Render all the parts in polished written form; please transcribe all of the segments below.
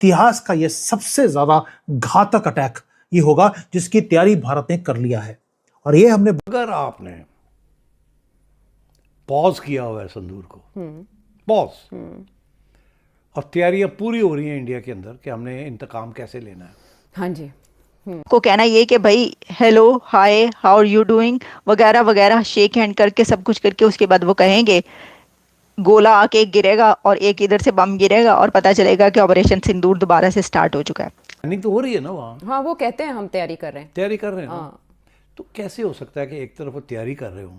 इतिहास का यह सबसे ज्यादा घातक अटैक ये होगा जिसकी तैयारी भारत ने कर लिया है। और ये हमने अगर आपने पॉज किया हुआ है संदूर को, पॉज, और तैयारियां पूरी हो रही हैं इंडिया के अंदर कि हमने इंतकाम कैसे लेना है। हाँ जी। को कहना ये कि भाई hello hi how are you doing वगैरह वगैरह, शेक हैंड करके सब कुछ करके उसके बाद वो कहेंगे, गोला आके एक गिरेगा और एक इधर से बम गिरेगा और पता चलेगा कि ऑपरेशन सिंदूर दोबारा से स्टार्ट हो चुका है। प्लानिंग तो हो रही है ना वहाँ, हाँ, वो कहते हैं हम तैयारी कर रहे हैं। तैयारी कर रहे हैं ना। हाँ। तो कैसे हो सकता है कि एक तरफ वो तैयारी कर रहे हों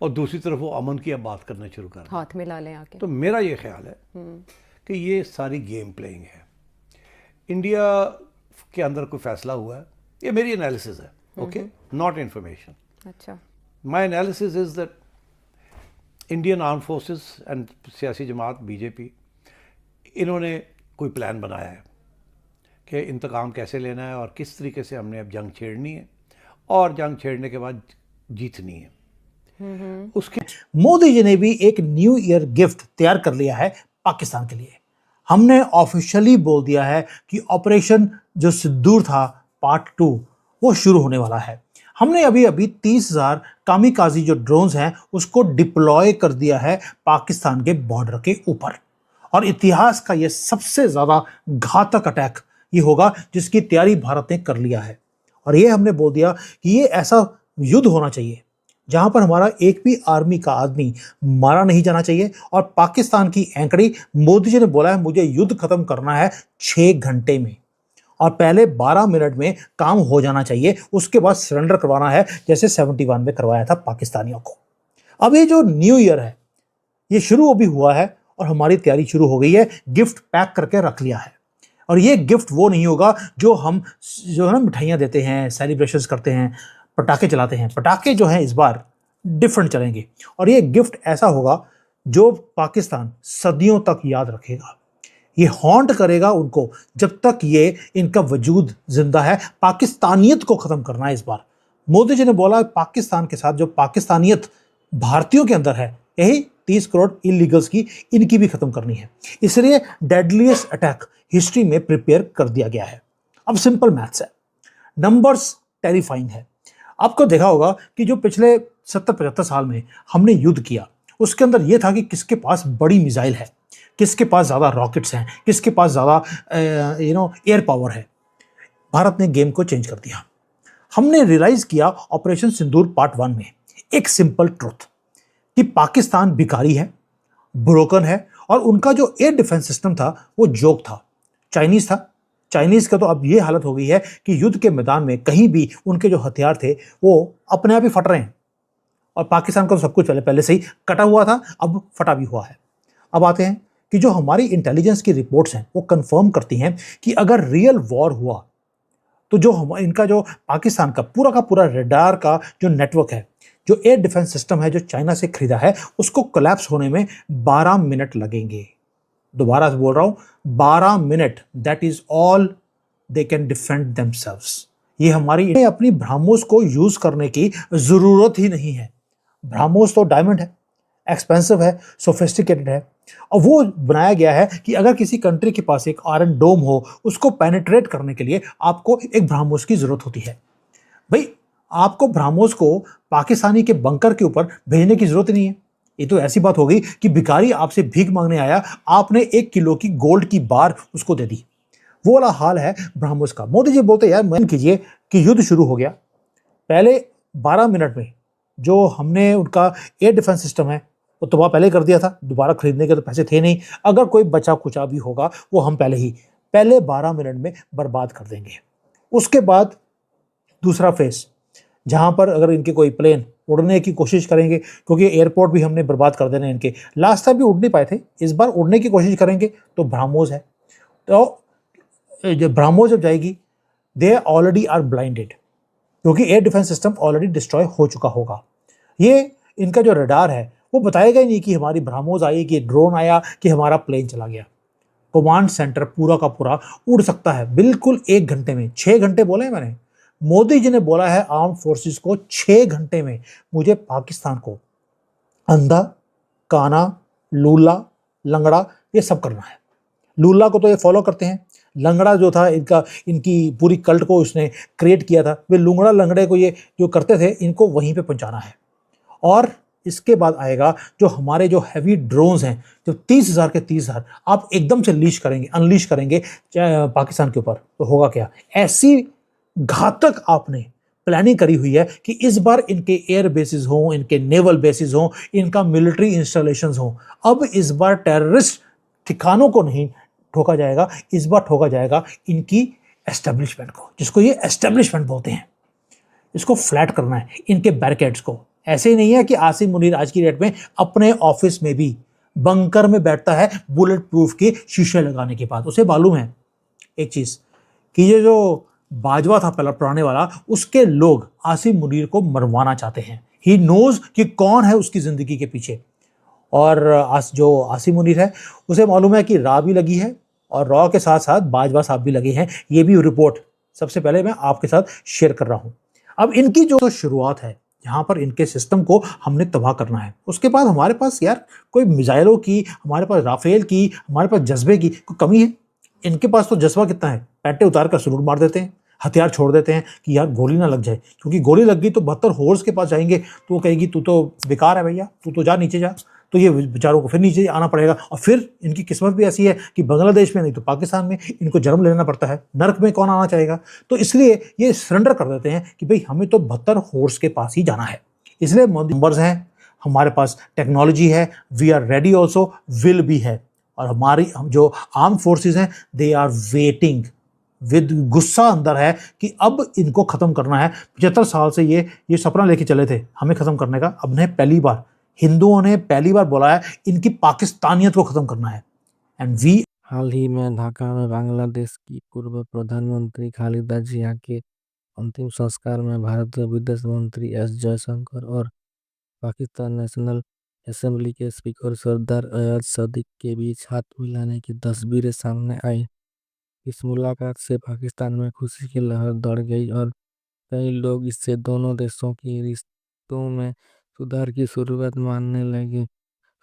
और दूसरी तरफ वो अमन की अब बात करना शुरू कर रहे हैं? हाथ मिला लें आके। तो मेरा ये ख्याल है कि ये सारी गेम प्लेइंग है। इंडिया के अंदर कोई फैसला हुआ है, ये मेरी एनालिसिस है, ओके, नॉट इन्फॉर्मेशन। अच्छा। My analysis is that Indian arm forces and सियासी जमात बीजेपी, इन्होंने कोई प्लान बनाया है कि इंतकाम कैसे लेना है और किस तरीके से हमने अब जंग छेड़नी है और जंग छेड़ने के बाद जीतनी है। उसके मोदी जी ने भी एक न्यू ईयर गिफ्ट तैयार कर लिया है पाकिस्तान के लिए। हमने ऑफिशियली बोल दिया है कि ऑपरेशन जो सिंदूर था पार्ट 2 वो शुरू होने वाला है। हमने अभी 30,000 कामिकाजी जो ड्रोन्स हैं उसको डिप्लॉय कर दिया है पाकिस्तान के बॉर्डर के ऊपर। और इतिहास का यह सबसे ज्यादा घातक अटैक ये होगा जिसकी तैयारी भारत ने कर लिया है। और ये हमने बोल दिया कि ये ऐसा युद्ध होना चाहिए जहां पर हमारा एक भी आर्मी का आदमी मारा नहीं जाना चाहिए। और पाकिस्तान की एंकड़ी मोदी जी ने बोला है मुझे युद्ध खत्म करना है 6 घंटे में और पहले 12 मिनट में काम हो जाना चाहिए, उसके बाद सरेंडर करवाना है जैसे 71 में करवाया था पाकिस्तानियों को। अब ये जो न्यू ईयर है ये शुरू अभी हुआ है और हमारी तैयारी शुरू हो गई है, गिफ्ट पैक करके रख लिया है। और ये गिफ्ट वो नहीं होगा जो हम जो है ना मिठाइयाँ देते हैं, सेलिब्रेशंस करते हैं, पटाखे चलाते हैं। पटाखे जो हैं इस बार डिफरेंट चलेंगे और ये गिफ्ट ऐसा होगा जो पाकिस्तान सदियों तक याद रखेगा। ये हॉन्ट करेगा उनको जब तक ये इनका वजूद जिंदा है। पाकिस्तानियत को खत्म करना है इस बार। मोदी जी ने बोला पाकिस्तान के साथ जो पाकिस्तानियत भारतीयों के अंदर है, यही 30 करोड़ इलीगल्स की, इनकी भी खत्म करनी है। इसलिए डेडलीस्ट अटैक हिस्ट्री में प्रिपेयर कर दिया गया है। अब सिंपल मैथ्स है, नंबर्स टेरिफाइंग है। आपको देखा होगा कि जो पिछले 70-75 साल में हमने युद्ध किया उसके अंदर यह था कि किसके पास बड़ी मिसाइल है, किसके पास ज़्यादा रॉकेट्स हैं, किसके पास ज़्यादा एयर पावर है। भारत ने गेम को चेंज कर दिया। हमने रियलाइज किया ऑपरेशन सिंदूर पार्ट 1 में एक सिंपल ट्रुथ कि पाकिस्तान भिखारी है, ब्रोकन है और उनका जो एयर डिफेंस सिस्टम था वो जोक था, चाइनीज था। चाइनीज का तो अब ये हालत हो गई है कि युद्ध के मैदान में कहीं भी उनके जो हथियार थे वो अपने आप ही फट रहे हैं। और पाकिस्तान का तो सब कुछ पहले से ही कटा हुआ था, अब फटा भी हुआ है। अब आते हैं कि जो हमारी इंटेलिजेंस की रिपोर्ट्स हैं वो कंफर्म करती हैं कि अगर रियल वॉर हुआ तो जो इनका जो पाकिस्तान का पूरा रडार का जो नेटवर्क है, जो एयर डिफेंस सिस्टम है जो चाइना से खरीदा है, उसको कोलैप्स होने में 12 मिनट लगेंगे। दोबारा बोल रहा हूं, 12 minute, that is all they can defend themselves. ये हमारी अपनी ब्रह्मोस को यूज करने की जरूरत ही नहीं है। ब्रह्मोस तो डायमंड है, एक्सपेंसिव है, सोफिस्टिकेटेड है और वो बनाया गया है कि अगर किसी कंट्री के पास एक आयरन डोम हो उसको पेनिट्रेट करने के लिए आपको एक ब्रह्मोस की जरूरत होती है। भाई आपको ब्रह्मोस को पाकिस्तानी के बंकर के ऊपर भेजने की जरूरत नहीं है। ये तो ऐसी बात हो गई कि भिखारी आपसे भीख मांगने आया, आपने 1 किलो की गोल्ड की बार उसको दे दी। वो वाला हाल है ब्रह्मोस का। मोदी जी बोलते यार मान कीजिए कि युद्ध शुरू हो गया, पहले 12 मिनट में जो हमने उनका एयर डिफेंस सिस्टम है वो तो पहले कर दिया था, दोबारा खरीदने के तो पैसे थे नहीं। अगर कोई बचा कुचा भी होगा वो हम पहले 12 मिनट में बर्बाद कर देंगे। उसके बाद दूसरा फेस जहां पर अगर इनके कोई प्लेन उड़ने की कोशिश करेंगे, क्योंकि एयरपोर्ट भी हमने बर्बाद कर देने इनके, लास्ट टाइम भी उड़ नहीं पाए थे, इस बार उड़ने की कोशिश करेंगे तो ब्रह्मोस है। तो जब ब्रह्मोस जब जाएगी दे ऑलरेडी आर ब्लाइंडेड, क्योंकि air defence system already destroy हो चुका होगा। ये इनका जो रडार है वो बताएगा ही नहीं कि हमारी ब्रह्मोस आई, कि ड्रोन आया, कि हमारा प्लेन चला गया। कमांड सेंटर पूरा का पूरा उड़ सकता है बिल्कुल 1 घंटे में। 6 घंटे बोले मैंने, मोदी जी ने बोला है आर्म फोर्सेस को 6 घंटे में मुझे पाकिस्तान को अंधा, काना, लूला, लंगड़ा ये सब करना है। लूला को तो ये फॉलो करते हैं, लंगड़ा जो था इनका, इनकी पूरी कल्ट को उसने क्रिएट किया था, वे लुंगड़ा लंगड़े को ये जो करते थे इनको वहीं पे पहुंचाना है। और इसके बाद आएगा जो हमारे जो हैवी ड्रोन्स हैं, जो 30,000 के 30,000 आप एकदम से अनलीश करेंगे पाकिस्तान के ऊपर, तो होगा क्या? ऐसी घातक आपने प्लानिंग करी हुई है कि इस बार इनके एयर बेसिस हों, इनके नेवल बेसिस हों, इनका मिलिट्री इंस्टॉलेशंस हों। अब इस बार टेररिस्ट ठिकानों को नहीं ठोका जाएगा, इस बार ठोका जाएगा इनकी एस्टेब्लिशमेंट को, जिसको ये एस्टेब्लिशमेंट बोलते हैं। इसको फ्लैट करना है, इनके बैरिकेड्स को। ऐसे ही नहीं है कि आसिम मुनीर आज की डेट में अपने ऑफिस में भी बंकर में बैठता है बुलेट प्रूफ के शीशे लगाने के बाद। उसे मालूम है एक चीज कि ये जो बाजवा था पहला पुराने वाला, उसके लोग आसिम मुनीर को मरवाना चाहते हैं। ही नोज कि कौन है उसकी जिंदगी के पीछे। और जो आसिम मुनीर है उसे मालूम है कि रॉ भी लगी है और रॉ के साथ साथ बाजवा साहब भी लगे हैं। ये भी रिपोर्ट सबसे पहले मैं आपके साथ शेयर कर रहा हूं। अब इनकी जो शुरुआत है, यहाँ पर इनके सिस्टम को हमने तबाह करना है। उसके बाद हमारे पास यार कोई मिसाइलों की, हमारे पास राफेल की, हमारे पास जज्बे की कोई कमी है? इनके पास तो जज्बा कितना है, पैंटे उतार कर सलूट मार देते हैं, हथियार छोड़ देते हैं कि यार गोली ना लग जाए, क्योंकि गोली लग गई तो 72 होर्स के पास जाएंगे तो वो कहेगी तू तो बेकार है भैया, तू तो जा नीचे जा। तो ये बेचारों को फिर नीचे आना पड़ेगा। और फिर इनकी किस्मत भी ऐसी है कि बांग्लादेश में नहीं तो पाकिस्तान में इनको जन्म लेना पड़ता है। नर्क में कौन आना चाहेगा? तो इसलिए ये सरेंडर कर देते हैं कि भाई हमें तो 72 होर्स के पास ही जाना है। इसलिए नंबर्स हैं, हमारे पास टेक्नोलॉजी है, we are ready also, will भी है। और हमारी जो आर्म फोर्सेज हैं दे आर वेटिंग विद गुस्सा अंदर है कि अब इनको खत्म करना है। 75 साल से ये सपना लेके चले थे हमें खत्म करने का। अब ने पहली बार, हिंदुओं ने पहली बार बोला है इनकी पाकिस्तानियत को खत्म करना है। एंड वी हाल ही में ढाका में बांग्लादेश की पूर्व प्रधानमंत्री खालिदा जिया के अंतिम संस्कार में भारतीय विदेश मंत्री एस जयशंकर और पाकिस्तान नेशनल असेंबली के स्पीकर सरदार अयाज सदीक के बीच हाथ मिलाने की तस्वीरें सामने आई। इस मुलाकात से पाकिस्तान में खुशी की लहर दौड़ गई और कई लोग इससे दोनों देशों की रिश्तों में सुधार की शुरुआत मानने लगे।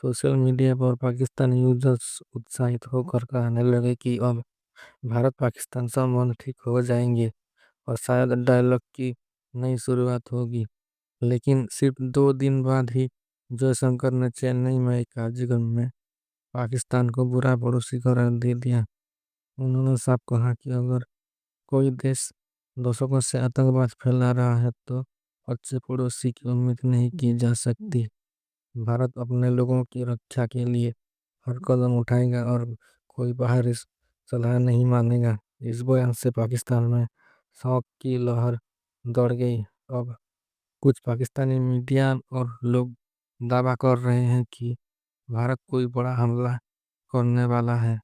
सोशल मीडिया पर पाकिस्तानी यूजर्स उत्साहित होकर कहने लगे कि अब भारत पाकिस्तान संबंध ठीक हो जाएंगे और शायद डायलॉग की नई शुरुआत होगी। लेकिन सिर्फ 2 दिन बाद ही जयशंकर ने चेन्नई में एक कार्यक्रम में पाकिस्तान को बुरा पड़ोसी करार दे दिया। उन्होंने साफ कहा कि अगर कोई देश दशकों से आतंकवाद फैला रहा है तो अच्छे पड़ोसी की उम्मीद नहीं की जा सकती। भारत अपने लोगों की रक्षा के लिए हर कदम उठाएगा और कोई बाहरी सलाह नहीं मानेगा। इस बयान से पाकिस्तान में शौक की लहर दौड़ गई। अब कुछ पाकिस्तानी मीडिया और लोग दावा कर रहे हैं कि भारत कोई बड़ा हमला करने वाला है।